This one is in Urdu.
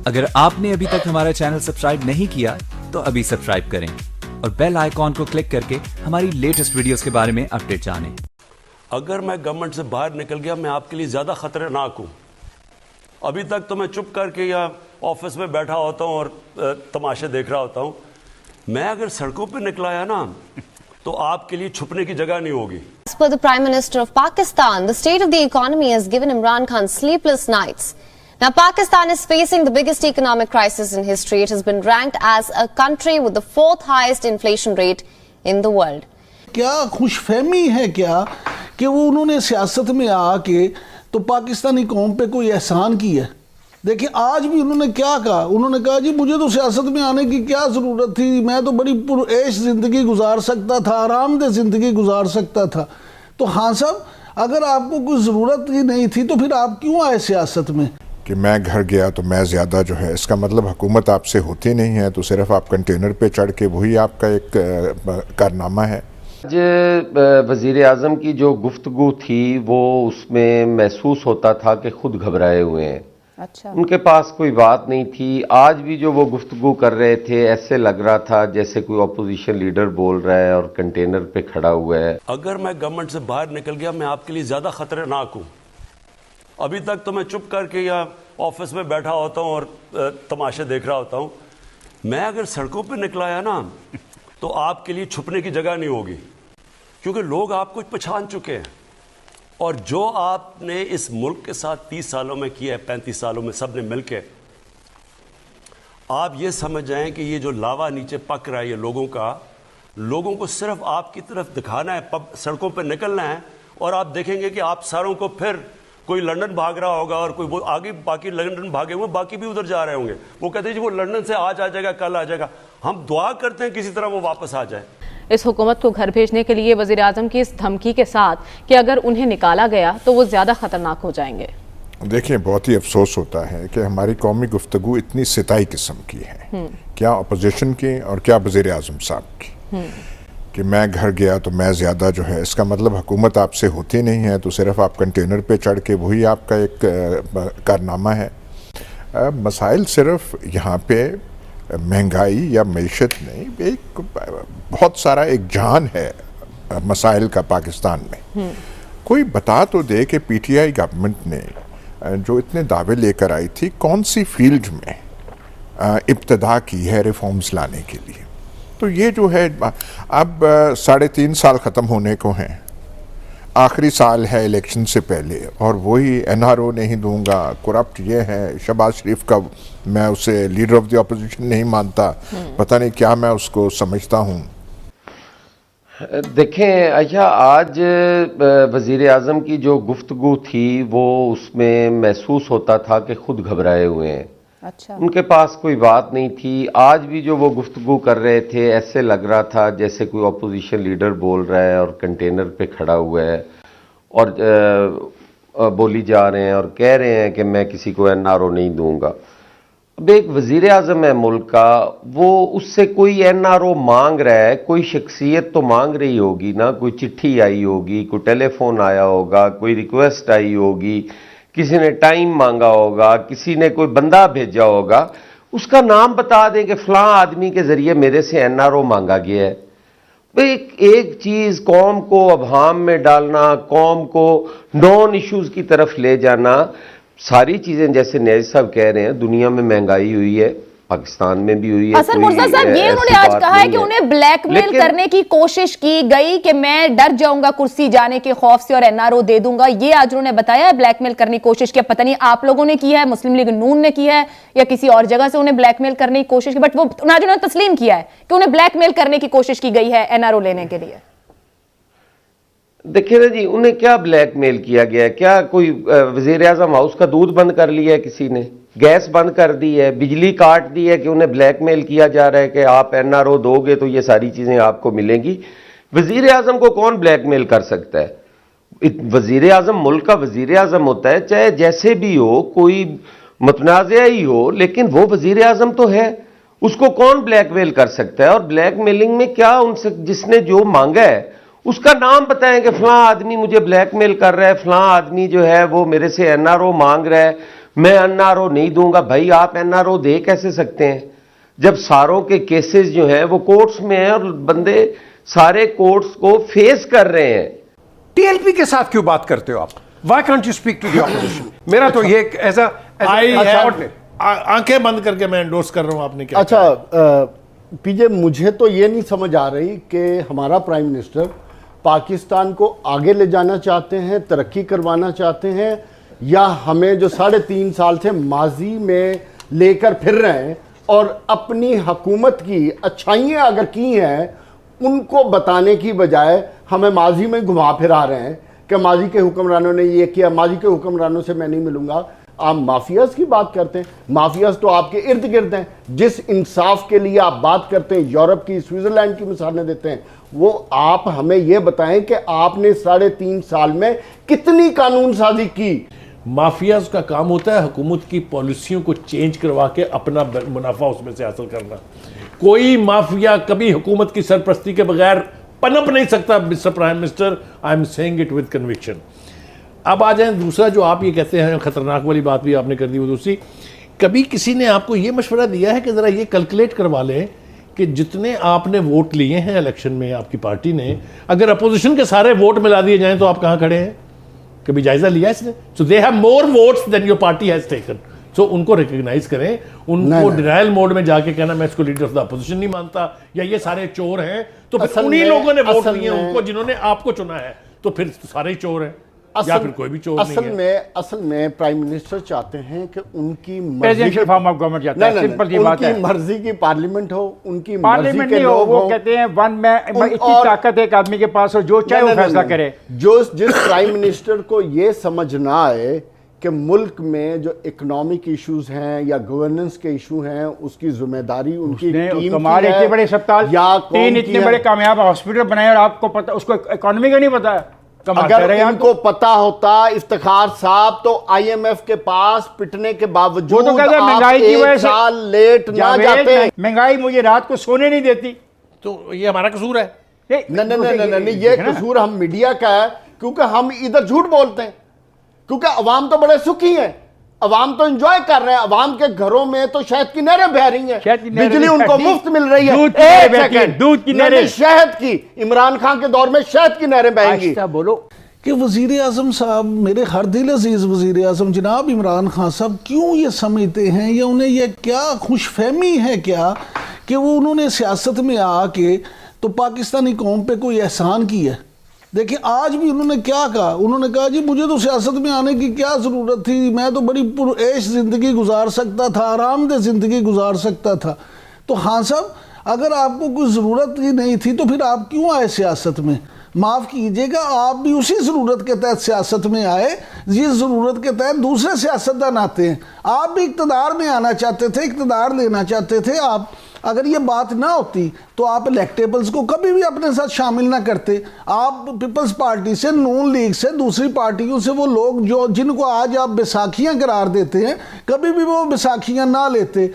اگر آپ نے ابھی تک ہمارا چینل سبسکرائب نہیں کیا تو ابھی سبسکرائب کریں اور بیل آئیکن کو کلک کر کے ہماری لیٹسٹ ویڈیوز کے بارے میں اپڈیٹ جانیں۔ اگر میں گورنمنٹ سے باہر نکل گیا میں آپ کے لیے زیادہ خطرناک ہوں۔ ابھی تک تو میں چپ کر کے یا آفس میں بیٹھا ہوتا ہوں اور تماشے دیکھ رہا ہوتا ہوں۔ میں اگر سڑکوں پہ نکلایا نا تو آپ کے لیے چھپنے کی جگہ نہیں ہوگی۔ As per the Prime Minister of Pakistan, the state of the economy has given Imran Khan sleepless nights. Now, Pakistan is facing the biggest economic crisis in history. It has been ranked as a country with the 4th highest inflation rate in the world. کیا خوش فہمی ہے کیا کہ وہ انہوں نے سیاست میں آ کے تو پاکستانی قوم پہ کوئی احسان کیا ہے؟ دیکھیں آج بھی انہوں نے کیا کہا، انہوں نے کہا جی مجھے تو سیاست میں آنے کی کیا ضرورت تھی، میں تو بڑی پرعیش زندگی گزار سکتا تھا، آرام دہ زندگی گزار سکتا تھا۔ تو خان صاحب اگر آپ کو کوئی ضرورت ہی نہیں تھی تو پھر آپ کیوں آئے سیاست میں؟ کہ میں گھر گیا تو میں زیادہ جو ہے، اس کا مطلب حکومت آپ سے ہوتی نہیں ہے تو صرف آپ کنٹینر پہ چڑھ کے وہی آپ کا ایک کارنامہ ہے۔ آج وزیر اعظم کی جو گفتگو تھی وہ اس میں محسوس ہوتا تھا کہ خود گھبرائے ہوئے ہیں۔ اچھا، ان کے پاس کوئی بات نہیں تھی۔ آج بھی جو وہ گفتگو کر رہے تھے ایسے لگ رہا تھا جیسے کوئی اپوزیشن لیڈر بول رہا ہے اور کنٹینر پہ کھڑا ہوا ہے۔ اگر میں گورنمنٹ سے باہر نکل گیا میں آپ کے لیے زیادہ خطرناک ہوں۔ ابھی تک تو میں چپ کر کے یا آفس میں بیٹھا ہوتا ہوں اور تماشے دیکھ رہا ہوتا ہوں۔ میں اگر سڑکوں پہ نکلایا نا تو آپ کے لیے چھپنے کی جگہ نہیں ہوگی، کیونکہ لوگ آپ کو پہچان چکے ہیں۔ اور جو آپ نے اس ملک کے ساتھ 30 سالوں میں کیا ہے، 35 سالوں میں سب نے مل کے، آپ یہ سمجھ جائیں کہ یہ جو لاوا نیچے پک رہا ہے یہ لوگوں کو صرف آپ کی طرف دکھانا ہے، سڑکوں پہ نکلنا ہے، اور آپ دیکھیں گے کہ آپ ساروں کو پھر کوئی لندن بھاگ رہا ہوگا اور کوئی وہ آگے باقی لندن بھاگے ہوئے باقی بھی ادھر جا رہے ہوں گے۔ وہ کہتے ہیں جی وہ لندن سے آج آ جائے گا، کل آ جائے گا۔ ہم دعا کرتے ہیں کسی طرح وہ واپس آ جائے۔ اس حکومت کو گھر بھیجنے کے لیے وزیر اعظم کی اس دھمکی کے ساتھ کہ اگر انہیں نکالا گیا تو وہ زیادہ خطرناک ہو جائیں گے۔ دیکھیں بہت ہی افسوس ہوتا ہے کہ ہماری قومی گفتگو اتنی ستائی قسم کی ہے، کیا اپوزیشن کی اور کیا وزیر اعظم صاحب کی، کہ میں گھر گیا تو میں زیادہ جو ہے، اس کا مطلب حکومت آپ سے ہوتی نہیں ہے تو صرف آپ کنٹینر پہ چڑھ کے وہی آپ کا ایک کارنامہ ہے۔ مسائل صرف یہاں پہ مہنگائی یا معیشت نہیں، ایک بہت سارا ایک جہان ہے مسائل کا پاکستان میں۔ کوئی بتا تو دے کہ پی ٹی آئی گورنمنٹ نے جو اتنے دعوے لے کر آئی تھی کون سی فیلڈ میں ابتدا کی ہے ریفارمز لانے کے لیے۔ تو یہ جو ہے اب 3.5 سال ختم ہونے کو ہیں، آخری سال ہے الیکشن سے پہلے، اور وہی این آر او نہیں دوں گا، کرپٹ یہ ہے، شہباز شریف کا میں اسے لیڈر آف دی اپوزیشن نہیں مانتا، پتہ نہیں کیا میں اس کو سمجھتا ہوں۔ دیکھیں اچھا، آج وزیر اعظم کی جو گفتگو تھی وہ اس میں محسوس ہوتا تھا کہ خود گھبرائے ہوئے ہیں۔ اچھا، ان کے پاس کوئی بات نہیں تھی۔ آج بھی جو وہ گفتگو کر رہے تھے ایسے لگ رہا تھا جیسے کوئی اپوزیشن لیڈر بول رہا ہے اور کنٹینر پہ کھڑا ہوا ہے اور بولی جا رہے ہیں اور کہہ رہے ہیں کہ میں کسی کو این آر او نہیں دوں گا۔ اب ایک وزیر اعظم ہے ملک کا، وہ اس سے کوئی این آر او مانگ رہا ہے، کوئی شخصیت تو مانگ رہی ہوگی نا، کوئی چٹھی آئی ہوگی، کوئی ٹیلی فون آیا ہوگا، کوئی ریکویسٹ آئی ہوگی، کسی نے ٹائم مانگا ہوگا، کسی نے کوئی بندہ بھیجا ہوگا، اس کا نام بتا دیں کہ فلاں آدمی کے ذریعے میرے سے این آر او مانگا گیا ہے۔ ایک چیز قوم کو ابہام میں ڈالنا، قوم کو نون ایشوز کی طرف لے جانا، ساری چیزیں جیسے نیاز صاحب کہہ رہے ہیں، دنیا میں مہنگائی ہوئی ہے، پاکستان میں بھی ہوئی ہے۔ حسن مرزا صاحب یہ انہوں نے آج کہا ہے کہ انہیں بلیک میل کرنے کی کوشش کی گئی کہ میں ڈر جاؤں گا کرسی جانے کے خوف سے اور این آر او دے دوں گا، یہ آج انہوں نے بتایا ہے بلیک میل کرنے کی کوشش کی۔ پتہ نہیں آپ لوگوں نے کی ہے، مسلم لیگ نون نے کی ہے یا کسی اور جگہ سے انہیں بلیک میل کرنے کی کوشش کی، بٹ وہ انہوں نے تسلیم کیا ہے کہ انہیں بلیک میل کرنے کی کوشش کی گئی ہے این آر او لینے کے لیے۔ دیکھیں نا جی، انہیں کیا بلیک میل کیا گیا ہے؟ کیا کوئی وزیر اعظم ہاؤس کا دودھ بند کر لیا ہے کسی نے، گیس بند کر دی ہے، بجلی کاٹ دی ہے کہ انہیں بلیک میل کیا جا رہا ہے کہ آپ این آر او دو گے تو یہ ساری چیزیں آپ کو ملیں گی؟ وزیر اعظم کو کون بلیک میل کر سکتا ہے؟ وزیر اعظم ملک کا وزیر اعظم ہوتا ہے، چاہے جیسے بھی ہو، کوئی متنازع ہی ہو، لیکن وہ وزیر اعظم تو ہے، اس کو کون بلیک میل کر سکتا ہے؟ اور بلیک میلنگ میں کیا ان سے جس نے جو مانگا ہے اس کا نام بتائیں کہ فلاں آدمی مجھے بلیک میل کر رہا ہے، فلاں آدمی جو ہے وہ میرے سے این آر او مانگ رہا ہے، میں این آر او نہیں دوں گا. بھائی آپ این آر او دے کیسے سکتے ہیں جب ساروں کے کیسز جو ہیں وہ کورٹس میں ہیں اور بندے سارے کورٹس کو فیس کر رہے ہیں. ٹی ایل پی کے ساتھ کیوں بات کرتے ہو آپ؟ Why can't you speak to the opposition? میرا تو یہ ایسا آنکھیں بند کر کے میں انڈورس کر رہا ہوں. آپ نے کیا اچھا پی جے، مجھے تو یہ نہیں سمجھ آ رہی کہ ہمارا پرائم منسٹر پاکستان کو آگے لے جانا چاہتے ہیں، ترقی کروانا چاہتے ہیں، یا ہمیں جو 3.5 سال سے ماضی میں لے کر پھر رہے ہیں اور اپنی حکومت کی اچھائیاں اگر کی ہیں ان کو بتانے کی بجائے ہمیں ماضی میں گھما پھرا رہے ہیں کہ ماضی کے حکمرانوں نے یہ کیا، ماضی کے حکمرانوں سے میں نہیں ملوں گا. آپ مافیاز کی بات کرتے ہیں، مافیاز تو آپ کے ارد گرد ہیں. جس انصاف کے لیے آپ بات کرتے ہیں، یورپ کی، سوئٹزرلینڈ کی مثالیں دیتے ہیں، وہ آپ ہمیں یہ بتائیں کہ آپ نے 3.5 سال میں کتنی قانون سازی کی. مافیاز کا کام ہوتا ہے حکومت کی پالیسیوں کو چینج کروا کے اپنا منافع اس میں سے حاصل کرنا. کوئی مافیا کبھی حکومت کی سرپرستی کے بغیر پنپ نہیں سکتا. Mister prime minister, I am seeing it with conviction. اب آ جائیں دوسرا جو آپ یہ کہتے ہیں خطرناک والی بات بھی آپ نے کر دی وہ دوسری. کبھی کسی نے آپ کو یہ مشورہ دیا ہے کہ ذرا یہ کیلکولیٹ کروا لیں کہ جتنے آپ نے ووٹ لیے ہیں الیکشن میں آپ کی پارٹی نے، اگر اپوزیشن کے سارے ووٹ ملا دیے جائیں تو آپ کہاں کھڑے ہیں؟ کبھی جائزہ لیا اس نے؟ So they have more votes than your party has taken. سو ان کو ریکگنائز کریں. ان کو ڈینائل موڈ میں جا کے کہنا میں اس کو لیڈر آف دا اپوزیشن نہیں مانتا یا یہ سارے چور ہیں، تو پھر انہی لوگوں نے ووٹ دیے ان کو جنہوں نے آپ کو چنا ہے، تو پھر سارے چور ہیں یا پھر کوئی بھی چور نہیں ہے. اصل میں پرائم منسٹر چاہتے ہیں کہ ان کی پریزیڈنشل فارم آف گورنمنٹ جاتا ہے. سمپل سی بات ہے. ان کی مرضی کی پارلیمنٹ ہو، ان کی مرضی پارلیمنٹ کے نہیں ہو، لوگ وہ ہوں. کہتے ہیں ون میں اتنی طاقت ہے ایک آدمی کے پاس ہو جو چاہے وہ فیصلہ کرے. جس پرائم منسٹر کو یہ سمجھ نہ آئے کہ ملک میں جو اکنامک ایشوز ہیں یا گورننس کے ایشو ہیں اس کی ذمہ داری ان کی ٹیم تمہارے اتنے بڑے اسپتال، 3 اتنے بڑے کامیاب ہاسپٹل بنائے اور آپ کو پتہ، اس کو اکانومی کا نہیں پتا ہے. اگر ان کو پتا ہوتا افتخار صاحب تو آئی ایم ایف کے پاس پٹنے کے باوجود مہنگائی کی وجہ سے سال لیٹ نہ جاتے. مہنگائی مجھے رات کو سونے نہیں دیتی، تو یہ ہمارا قصور ہے؟ نہیں، یہ قصور ہم میڈیا کا ہے کیونکہ ہم ادھر جھوٹ بولتے ہیں. کیونکہ عوام تو بڑے سکھی ہیں، عوام تو انجوائے کر رہے ہیں. عوام کے گھروں میں تو شہد کی نہریں بہہ رہی ہیں، بجلی ان کو مفت مل رہی ہے. ایک سیکنڈ، دودھ کی نہریں، شہد کی، عمران خان کے دور میں شہد کی نہریں بہیں گی. بولو کہ وزیر اعظم صاحب، میرے ہر دل عزیز وزیر اعظم جناب عمران خان صاحب کیوں یہ سمجھتے ہیں، یا انہیں یہ کیا خوش فہمی ہے کیا کہ وہ انہوں نے سیاست میں آ کے تو پاکستانی قوم پہ کوئی احسان کیا ہے؟ دیکھیں آج بھی انہوں نے کیا کہا، انہوں نے کہا جی مجھے تو سیاست میں آنے کی کیا ضرورت تھی، میں تو بڑی پرعیش زندگی گزار سکتا تھا، آرام دہ زندگی گزار سکتا تھا. تو خان صاحب اگر آپ کو کوئی ضرورت ہی نہیں تھی تو پھر آپ کیوں آئے سیاست میں؟ معاف کیجئے گا، آپ بھی اسی ضرورت کے تحت سیاست میں آئے جس ضرورت کے تحت دوسرے سیاستدان آتے ہیں. آپ بھی اقتدار میں آنا چاہتے تھے، اقتدار لینا چاہتے تھے. آپ اگر یہ بات نہ ہوتی تو آپ الیکٹیبلز کو کبھی بھی اپنے ساتھ شامل نہ کرتے. آپ پیپلز پارٹی سے، نون لیگ سے، دوسری پارٹیوں سے وہ لوگ جن کو آج آپ بیساکھیاں قرار دیتے ہیں، کبھی بھی وہ بیساکھیاں نہ لیتے.